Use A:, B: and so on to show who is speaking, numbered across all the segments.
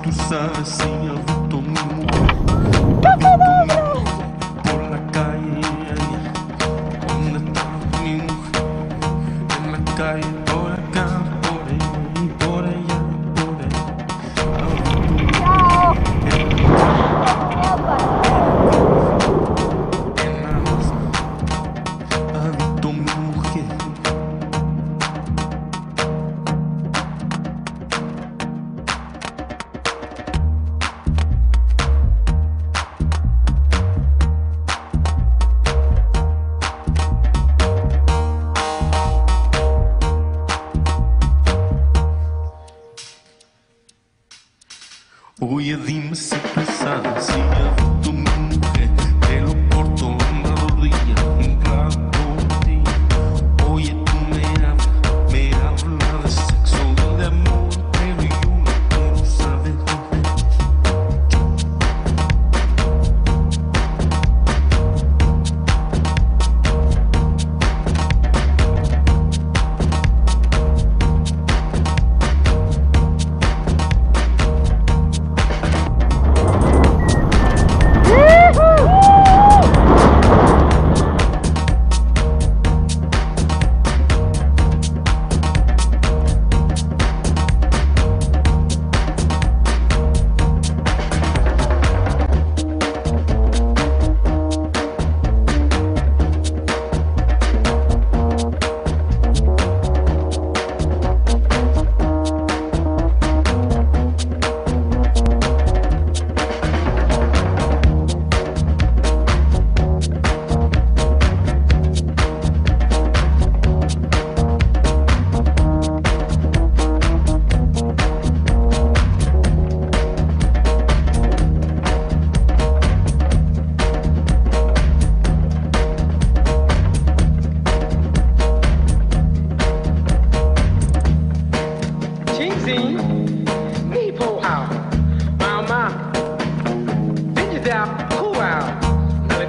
A: tú sabes si he visto mi mujer, he visto mi mujer por la calle. ¿Dónde está mi mujer? En la calle, por acá, por allá, y por allá, por allá. En la mesa, he visto mi mujer. Oye, dime si tú sabes si he visto mi mujer, pelo corto en la rodilla, un rato de ti. Oye, tú me hablas de sexo, de amor, pero yo no quiero saber de ti.
B: Me pull out, my, bitches out, cool out,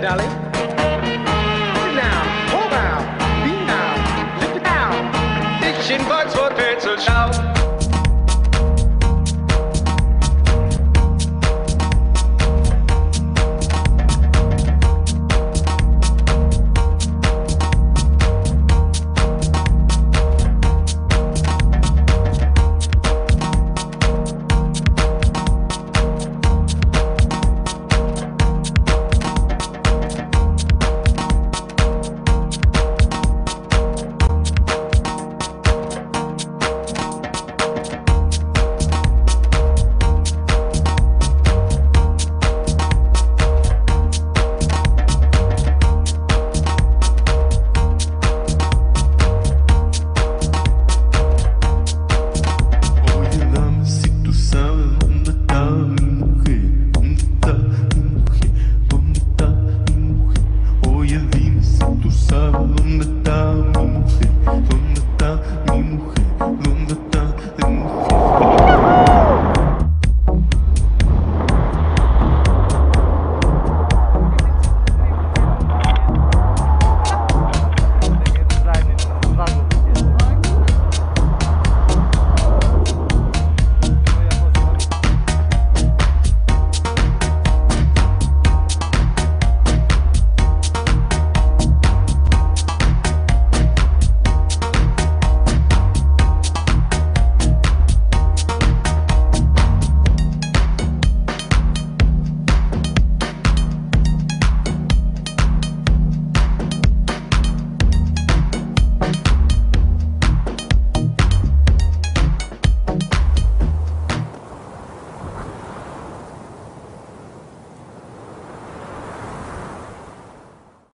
B: dolly. Sit down, hold out, be out, lift it out, diction bugs.